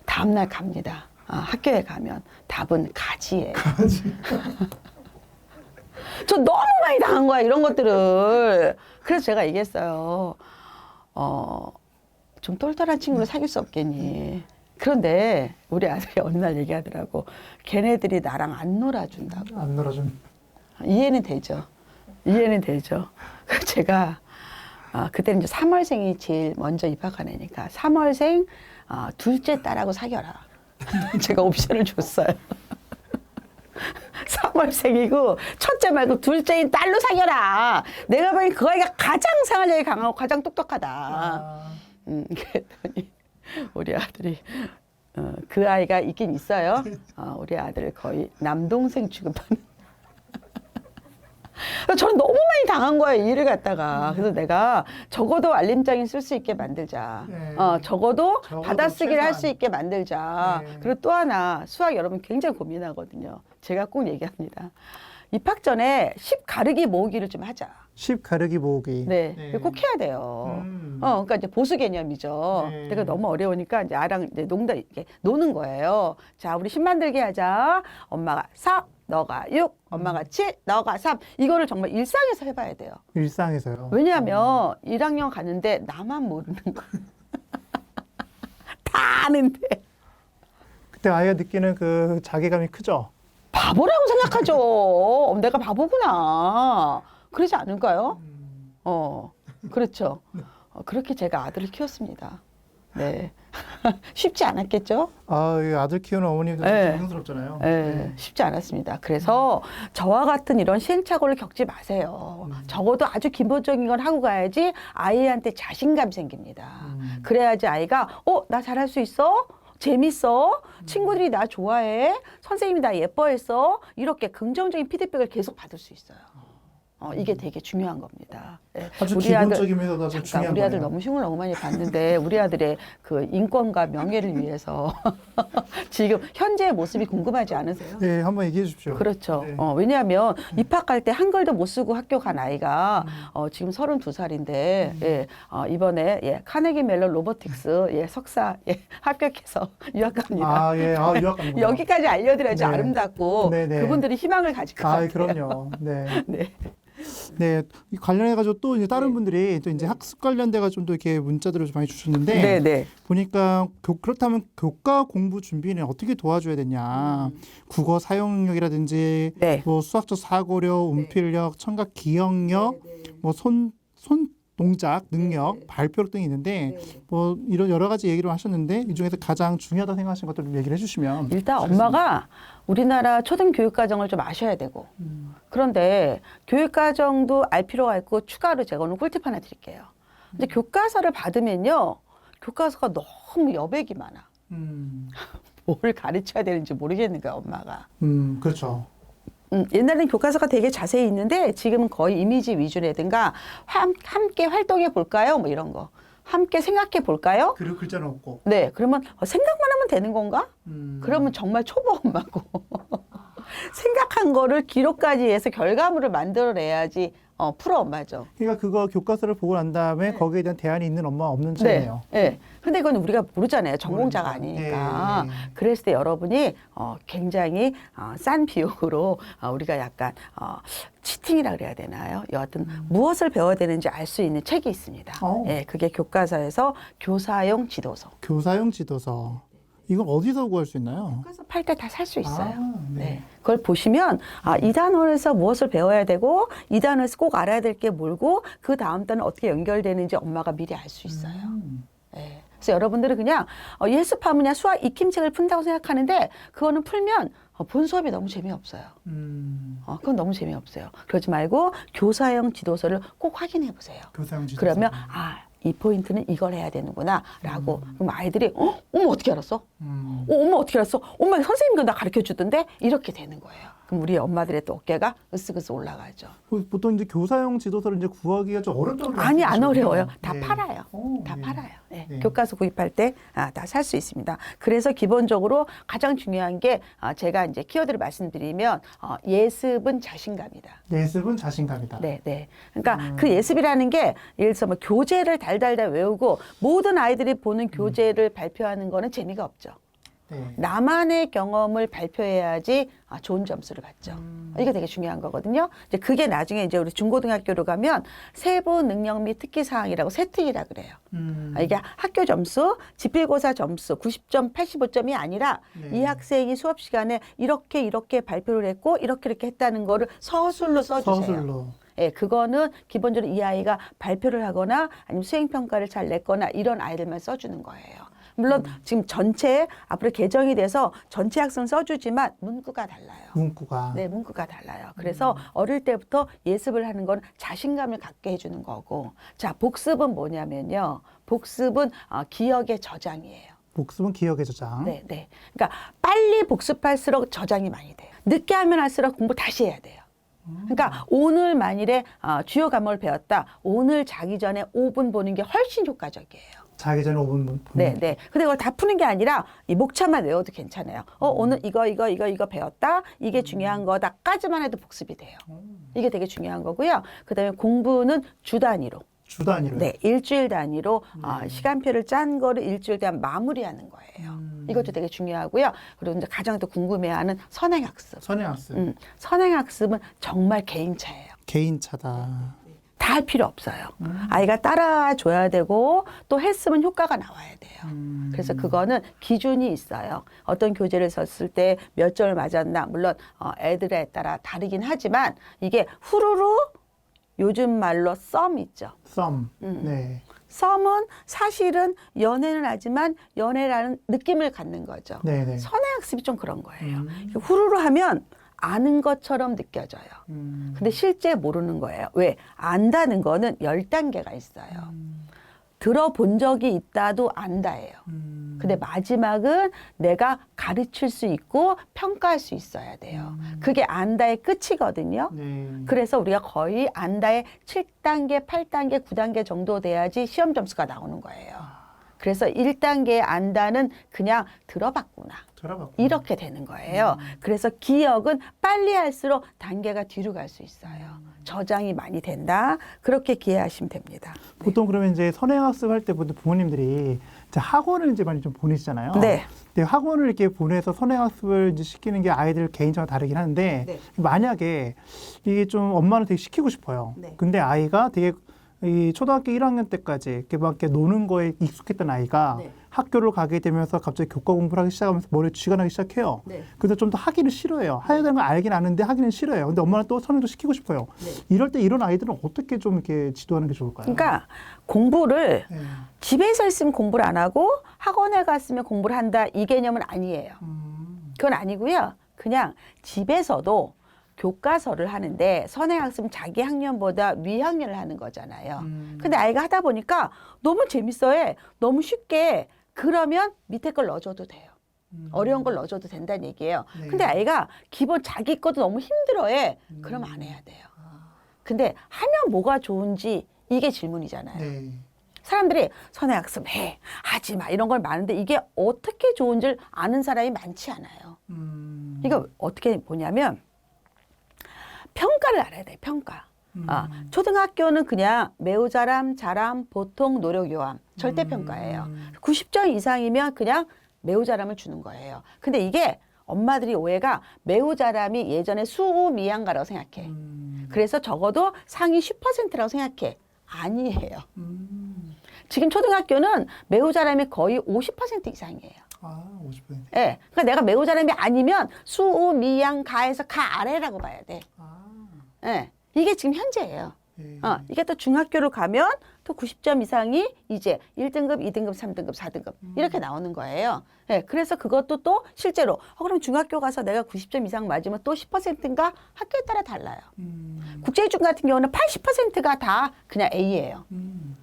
다음날 갑니다. 학교에 가면 답은 가지예요. 저 너무 많이 당한 거야, 이런 것들을. 그래서 제가 얘기했어요. 좀 똘똘한 친구를 사귈 수 없겠니? 그런데 우리 아들이 어느 날 얘기하더라고. 걔네들이 나랑 안 놀아준다고. 안 놀아준. 이해는 되죠. 그래서 제가 그때는 이제 3월생이 제일 먼저 입학한 애니까 3월생 둘째 딸하고 사겨라. 제가 옵션을 줬어요. 3월생이고 첫째 말고 둘째인 딸로 사겨라. 내가 보니 그 아이가 가장 생활력이 강하고 가장 똑똑하다. 그랬더니 우리 아들이 그 아이가 있긴 있어요. 우리 아들을 거의 남동생 취급하는. 저는 너무 많이 당한 거예요, 이 일을 갖다가. 그래서 내가 적어도 알림장이 쓸 수 있게 만들자. 네. 적어도 받아쓰기를 할 수 최소한. 있게 만들자. 네. 그리고 또 하나, 수학 여러분 굉장히 고민하거든요. 제가 꼭 얘기합니다. 입학 전에 10 가르기 모으기를 좀 하자. 10 가르기 모으기. 네. 꼭 해야 돼요. 그러니까 이제 보수 개념이죠. 네. 내가 너무 어려우니까 이제 아랑 이제 이렇게 노는 거예요. 자, 우리 10 만들기 하자. 엄마가 4, 너가 6, 엄마가 7, 너가 3. 이거를 정말 일상에서 해봐야 돼요. 일상에서요. 왜냐하면 1학년 가는데 나만 모르는 거야. 다 아는데. 그때 아이가 느끼는 그 자괴감이 크죠. 바보라고 생각하죠. 내가 바보구나. 그러지 않을까요? 그렇죠. 그렇게 제가 아들을 키웠습니다. 네. 쉽지 않았겠죠? 아, 이 아들 키우는 어머니도 네. 존경스럽잖아요. 네, 쉽지 않았습니다. 그래서 저와 같은 이런 시행착오를 겪지 마세요. 적어도 아주 기본적인 걸 하고 가야지 아이한테 자신감이 생깁니다. 그래야지 아이가 나 잘할 수 있어? 재밌어? 친구들이 나 좋아해? 선생님이 나 예뻐했어? 이렇게 긍정적인 피드백을 계속 받을 수 있어요. 이게 되게 중요한 겁니다. 네. 아주 우리 아들, 기본적이면서도 아주 중요한 우리 아들 거네요. 너무 흉을 너무 많이 봤는데 우리 아들의 그 인권과 명예를 위해서 지금 현재의 모습이 궁금하지 않으세요? 네, 한번 얘기해 주십시오. 그렇죠. 네. 왜냐하면 입학할 때 한글도 못 쓰고 학교 간 아이가 지금 32살인데 예, 이번에 예, 카네기 멜론 로보틱스 예, 석사 예, 합격해서 유학 갑니다. 아, 예, 유학 갑니다. 여기까지 알려드려야지 네. 아름답고 네, 네. 그분들이 희망을 가질 것 같아요. 그럼요. 네. 네. 네, 이 관련해가지고 또 이제 다른 분들이 또 이제 학습 관련돼가 좀 더 이렇게 문자들을 좀 많이 주셨는데 네, 네. 보니까 그렇다면 교과 공부 준비는 어떻게 도와줘야 되냐? 국어 사용력이라든지 네. 뭐 수학적 사고력, 운필력, 청각 기억력, 뭐 손 동작, 능력, 발표력 등이 있는데 뭐 이런 여러 가지 얘기를 하셨는데 이 중에서 가장 중요하다 생각하시는 것들을 좀 얘기를 해주시면 일단 엄마가 우리나라 초등교육과정을 좀 아셔야 되고 그런데 교육과정도 알 필요가 있고 추가로 제가 오늘 꿀팁 하나 드릴게요. 이제 교과서를 받으면요. 교과서가 너무 여백이 많아. 뭘 가르쳐야 되는지 모르겠는 거야, 엄마가. 그렇죠. 옛날에는 교과서가 되게 자세히 있는데 지금은 거의 이미지 위주라든가 함께 활동해 볼까요? 뭐 이런 거. 함께 생각해 볼까요? 그리고 글자는 없고. 네, 그러면 생각만 하면 되는 건가? 그러면 정말 초보 엄마고. 생각한 거를 기록까지 해서 결과물을 만들어내야지 프로 엄마죠. 그러니까 그거 교과서를 보고 난 다음에 거기에 대한 대안이 있는 엄마 없는 차이네요. 네. 근데 이건 우리가 모르잖아요. 전공자가 모르니까. 아니니까. 네. 그랬을 때 여러분이 굉장히 싼 비용으로 우리가 약간 치팅이라 그래야 되나요? 여하튼 무엇을 배워야 되는지 알 수 있는 책이 있습니다. 예, 그게 교과서에서 교사용 지도서. 교사용 지도서. 이건 어디서 구할 수 있나요? 교과서 팔 때 다 살 수 있어요. 네. 네. 그걸 보시면 이 단원에서 무엇을 배워야 되고 이 단원에서 꼭 알아야 될 게 뭘고 그 다음 단은 어떻게 연결되는지 엄마가 미리 알 수 있어요. 네. 그래서 여러분들은 그냥 예습하면 그냥 수학 익힘책을 푼다고 생각하는데 그거는 풀면 본 수업이 너무 재미없어요. 그건 너무 재미없어요. 그러지 말고 교사형 지도서를 꼭 확인해 보세요. 교사용 지도서. 그러면 이 포인트는 이걸 해야 되는구나 라고 그럼 아이들이 어머 어떻게 알았어? 엄마 어떻게 알았어? 엄마 선생님도 나 가르쳐 주던데 이렇게 되는 거예요. 그럼 우리 엄마들의 또 어깨가 으쓱으쓱 올라가죠. 보통 이제 교사용 지도서를 이제 구하기가 좀 어렵다고 아니 안 말씀하시거든요. 어려워요. 다 네. 팔아요. 오, 다 네. 팔아요. 네. 네. 교과서 구입할 때 다 살 수 있습니다. 그래서 기본적으로 가장 중요한 게 제가 이제 키워드를 말씀드리면 예습은 자신감이다. 예습은 자신감이다. 네, 네. 그러니까 그 예습이라는 게 예를 들어서 뭐 교재를 달달달 외우고 모든 아이들이 보는 교재를 발표하는 거는 재미가 없죠. 네. 나만의 경험을 발표해야지 좋은 점수를 받죠. 이게 되게 중요한 거거든요. 이제 그게 나중에 이제 우리 중고등학교로 가면 세부 능력 및 특기 사항이라고 세특이라 그래요. 이게 학교 점수, 지필고사 점수 90점, 85점이 아니라 네. 이 학생이 수업 시간에 이렇게 발표를 했고 이렇게 했다는 거를 서술로 써주세요. 서술로. 예, 그거는 기본적으로 이 아이가 발표를 하거나 아니면 수행평가를 잘 냈거나 이런 아이들만 써주는 거예요. 물론 지금 전체 앞으로 개정이 돼서 전체 학생 써주지만 문구가 달라요. 문구가. 네, 문구가 달라요. 그래서 어릴 때부터 예습을 하는 건 자신감을 갖게 해주는 거고. 자, 복습은 뭐냐면요. 복습은 기억의 저장이에요. 복습은 기억의 저장. 네, 네. 그러니까 빨리 복습할수록 저장이 많이 돼요. 늦게 하면 할수록 공부 다시 해야 돼요. 그러니까 오늘 만일에 주요 과목을 배웠다. 오늘 자기 전에 5분 보는 게 훨씬 효과적이에요. 자기 전에 5분. 네, 네. 근데 그걸 다 푸는 게 아니라 이 목차만 외워도 괜찮아요. 오늘 이거 배웠다. 이게 중요한 거다까지만 해도 복습이 돼요. 이게 되게 중요한 거고요. 그다음에 공부는 주 단위로. 주 단위로. 네, 일주일 단위로 시간표를 짠 거를 일주일 동안 마무리하는 거예요. 이것도 되게 중요하고요. 그리고 이제 가장 또 궁금해하는 선행학습. 선행학습. 선행학습은 정말 개인차예요. 개인차다. 다 할 필요 없어요. 아이가 따라줘야 되고 또 했으면 효과가 나와야 돼요. 그래서 그거는 기준이 있어요. 어떤 교재를 썼을 때 몇 점을 맞았나 물론 애들에 따라 다르긴 하지만 이게 후루루 요즘 말로 썸 있죠. 썸. 네. 썸은 사실은 연애는 하지만 연애라는 느낌을 갖는 거죠. 네네. 선행학습이 좀 그런 거예요. 후루루 하면 아는 것처럼 느껴져요. 근데 실제 모르는 거예요. 왜? 안다는 거는 10단계가 있어요. 들어본 적이 있다도 안다예요. 근데 마지막은 내가 가르칠 수 있고 평가할 수 있어야 돼요. 그게 안다의 끝이거든요. 네. 그래서 우리가 거의 안다의 7단계, 8단계, 9단계 정도 돼야지 시험 점수가 나오는 거예요. 그래서 1단계 안다는 그냥 들어봤구나. 이렇게 되는 거예요. 그래서 기억은 빨리 할수록 단계가 뒤로 갈 수 있어요. 저장이 많이 된다. 그렇게 기해하시면 됩니다. 보통 그러면 이제 선행학습 할 때 보통 부모님들이 이제 학원을 이제 많이 좀 보내시잖아요. 네. 근데 학원을 이렇게 보내서 선행학습을 이제 시키는 게 아이들 개인차가 다르긴 하는데 네. 만약에 이게 좀 엄마는 되게 시키고 싶어요. 네. 근데 아이가 되게 이 초등학교 1학년 때까지 이렇게 막 이렇게 노는 거에 익숙했던 아이가 네. 학교를 가게 되면서 갑자기 교과 공부를 하기 시작하면서 머리에 쥐가 나기 시작해요. 네. 그래서 좀 더 하기는 싫어해요. 해야 되는 걸 알긴 아는데 하기는 싫어요. 근데 엄마는 또 선행도 시키고 싶어요. 네. 이럴 때 이런 아이들은 어떻게 좀 이렇게 지도하는 게 좋을까요? 그러니까 공부를 네. 집에서 있으면 공부를 안 하고 학원에 갔으면 공부를 한다 이 개념은 아니에요. 그건 아니고요. 그냥 집에서도 교과서를 하는데 선행학습은 자기 학년보다 위 학년을 하는 거잖아요. 근데 아이가 하다 보니까 너무 재밌어해. 너무 쉽게. 그러면 밑에 걸 넣어줘도 돼요. 어려운 걸 넣어줘도 된다는 얘기예요. 네. 근데 아이가 기본 자기 것도 너무 힘들어해. 그럼 안 해야 돼요. 근데 하면 뭐가 좋은지 이게 질문이잖아요. 네. 사람들이 선행학습 해, 하지 마 이런 걸 많은데 이게 어떻게 좋은지를 아는 사람이 많지 않아요. 이거 어떻게 보냐면 평가를 알아야 돼요. 평가. 초등학교는 그냥 매우 잘함, 잘함, 보통, 노력, 요함 절대평가예요. 90점 이상이면 그냥 매우 잘함을 주는 거예요. 근데 이게 엄마들이 오해가 매우 잘함이 예전에 수미양가라고 생각해. 그래서 적어도 상위 10%라고 생각해. 아니에요. 지금 초등학교는 매우 잘함이 거의 50% 이상이에요. 아, 50%. 예. 그러니까 내가 매우 잘함이 아니면 수미양 가에서 가 아래라고 봐야 돼. 예. 이게 지금 현재예요. 예. 이게 또 중학교를 가면 또 90점 이상이 이제 1등급, 2등급, 3등급, 4등급 이렇게 나오는 거예요. 예, 그래서 그것도 또 실제로 그럼 중학교 가서 내가 90점 이상 맞으면 또 10%인가 학교에 따라 달라요. 국제중 같은 경우는 80%가 다 그냥 A예요.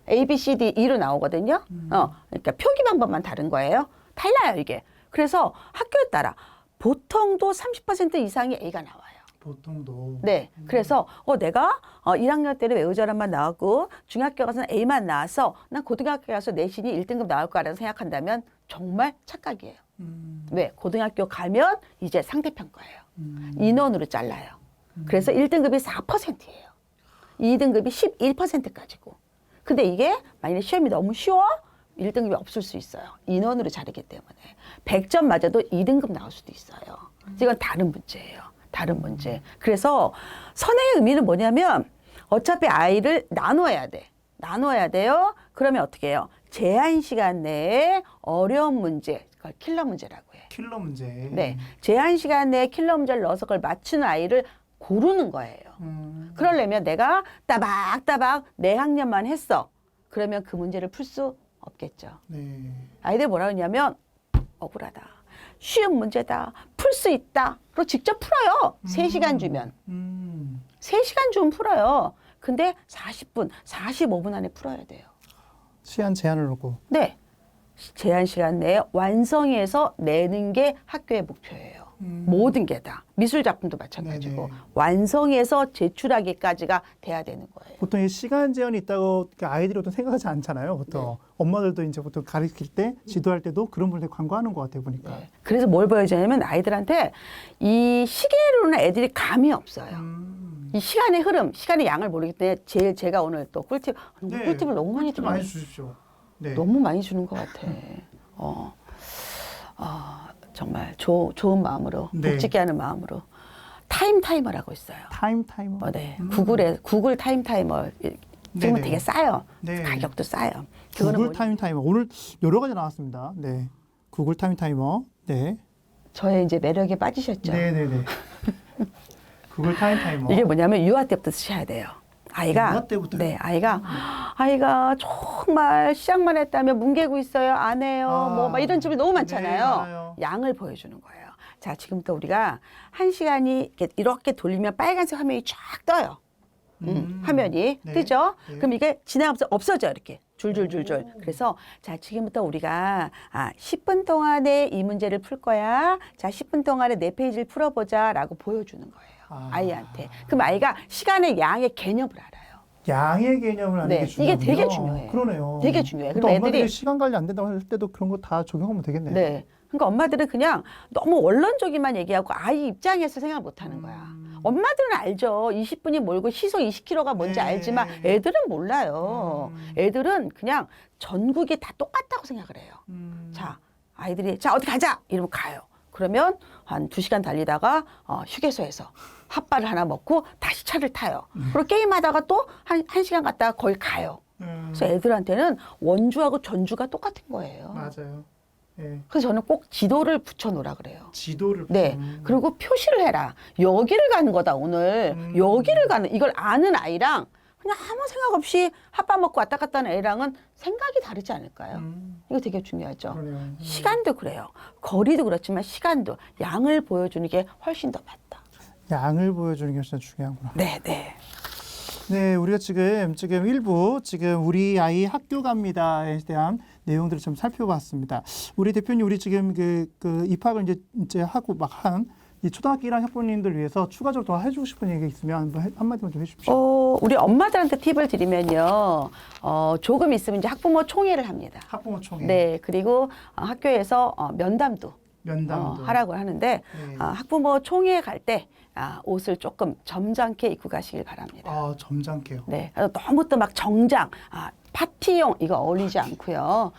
A, B, C, D, E로 나오거든요. 그러니까 표기 방법만 다른 거예요. 달라요, 이게. 그래서 학교에 따라 보통도 30% 이상이 A가 나와요. 보통도. 네. 그래서 내가 1학년 때는 매우 잘함만 나왔고 중학교 가서는 A만 나와서 난 고등학교 가서 내신이 1등급 나올 거라고 생각한다면 정말 착각이에요. 왜? 고등학교 가면 이제 상대평가예요. 인원으로 잘라요. 그래서 1등급이 4%예요. 2등급이 11%까지고. 근데 이게 만약에 시험이 너무 쉬워? 1등급이 없을 수 있어요. 인원으로 자르기 때문에. 100점 맞아도 2등급 나올 수도 있어요. 이건 다른 문제예요. 다른 문제. 그래서 선행의 의미는 뭐냐면 어차피 아이를 나눠야 돼. 나눠야 돼요. 그러면 어떻게 해요? 제한 시간 내에 어려운 문제, 그걸 킬러 문제라고 해요. 킬러 문제. 네. 제한 시간 내에 킬러 문제를 넣어서 그걸 맞추는 아이를 고르는 거예요. 그러려면 내가 따박따박 내 학년만 했어. 그러면 그 문제를 풀 수 없겠죠. 네. 아이들 뭐라 그러냐면 억울하다. 쉬운 문제다. 풀 수 있다. 그리고 직접 풀어요. 3시간 주면. 3시간 주면 풀어요. 근데 40분, 45분 안에 풀어야 돼요. 시간 제한을 놓고. 네. 제한 시간 내에 완성해서 내는 게 학교의 목표예요. 모든 게 다. 미술 작품도 마찬가지고. 네네. 완성해서 제출하기까지가 돼야 되는 거예요. 보통 이 시간 제한이 있다고 아이들이 보통 생각하지 않잖아요. 보통 네. 엄마들도 이제 보통 가르칠 때 지도할 때도 그런 분들 광고하는 것 같아요 보니까. 네. 그래서 뭘 보여주냐면 아이들한테 이 시계로는 애들이 감이 없어요. 이 시간의 흐름, 시간의 양을 모르기 때문에 제가 오늘 또 꿀팁, 네. 꿀팁을 너무 많이 좀 드려요. 많이 주십시오. 네. 너무 많이 주는 것 같아. 정말 좋은 마음으로, 네. 복지게 하는 마음으로. 타이머라고 있어요. 타이머. 네. 구글 타이머 지금은 네네. 되게 싸요. 네. 가격도 싸요. 구글 뭐냐- 타이머 오늘 여러 가지 나왔습니다. 네, 구글 타이머. 네, 저의 이제 매력에 빠지셨죠. 네네네. 구글 타이머. 이게 뭐냐면 유아 때부터 쓰셔야 돼요. 아이가 유아 때부터요? 네, 아이가 정말 시작만 했다면 뭉개고 있어요. 안 해요. 아, 뭐 막 이런 집이 너무 많잖아요. 네, 많아요. 양을 보여주는 거예요. 자, 지금부터 우리가 1시간이 이렇게 돌리면 빨간색 화면이 쫙 떠요. 화면이 네. 뜨죠? 네. 그럼 이게 지나가면서 없어져요. 이렇게 줄줄줄줄. 그래서 자, 지금부터 우리가 10분 동안에 이 문제를 풀 거야. 자, 10분 동안에 네 페이지를 풀어보자라고 보여주는 거예요. 아이한테. 그럼 아이가 시간의 양의 개념을 알아요. 양의 개념을 아는 네, 게 이게 중요하군요. 되게 중요해요. 그러네요. 되게 중요해요. 또 그럼 엄마들이 애들이- 시간 관리 안 된다고 할 때도 그런 거 다 적용하면 되겠네요. 네. 그러니까 엄마들은 그냥 너무 원론적이만 얘기하고 아이 입장에서 생각 못 하는 거야. 엄마들은 알죠. 20분이 몰고 시속 20km가 뭔지 네. 알지만 애들은 몰라요. 애들은 그냥 전국이 다 똑같다고 생각을 해요. 자, 아이들이 자, 어디 가자! 이러면 가요. 그러면 한 2시간 달리다가 휴게소에서 핫바를 하나 먹고 다시 차를 타요. 그리고 게임하다가 또 한 시간 갔다가 거기 가요. 그래서 애들한테는 원주하고 전주가 똑같은 거예요. 맞아요. 네. 그래서 저는 꼭 지도를 붙여놓으라 그래요. 지도를. 네. 그리고 표시를 해라. 여기를 가는 거다, 오늘. 여기를 가는, 이걸 아는 아이랑 그냥 아무 생각 없이 핫바 먹고 왔다 갔다 하는 애랑은 생각이 다르지 않을까요? 이거 되게 중요하죠. 그러네요. 시간도 그래요. 거리도 그렇지만 시간도 양을 보여주는 게 훨씬 더 맞다. 양을 보여주는 게 진짜 중요하구나. 네, 네. 네, 우리가 지금 일부 우리 아이 학교 갑니다에 대한 내용들을 좀 살펴봤습니다. 우리 대표님, 우리 지금 그 입학을 이제 하고 막 한 이 초등학교 1학년 학부모님들 위해서 추가적으로 더 해주고 싶은 얘기 있으면 한마디만 좀 해주십시오. 우리 엄마들한테 팁을 드리면요. 조금 있으면 이제 학부모 총회를 합니다. 학부모 총회. 네, 그리고 학교에서 면담도 면담도 하라고 하는데 네. 학부모 총회 갈 때 옷을 조금 점잖게 입고 가시길 바랍니다. 점잖게요. 네, 너무 또 막 정장, 파티용 이거 어울리지 않고요.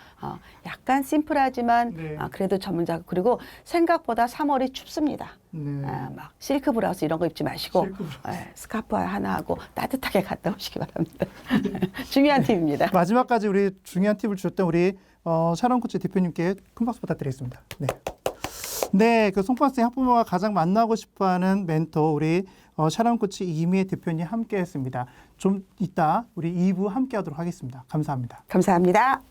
약간 심플하지만 네. 그래도 점잖고 그리고 생각보다 3월이 춥습니다. 네. 막 실크 브라우스 이런 거 입지 마시고 실크 브라우스. 스카프 하나 하고 따뜻하게 갔다 오시기 바랍니다. 중요한 팁입니다. 마지막까지 우리 중요한 팁을 주셨던 우리 샤론 코치 대표님께 큰 박수 부탁드리겠습니다. 네. 네, 그 송파생 학부모가 가장 만나고 싶어하는 멘토 우리 샤론 코치 이미애 대표님 함께했습니다. 좀 이따 우리 2부 함께하도록 하겠습니다. 감사합니다. 감사합니다.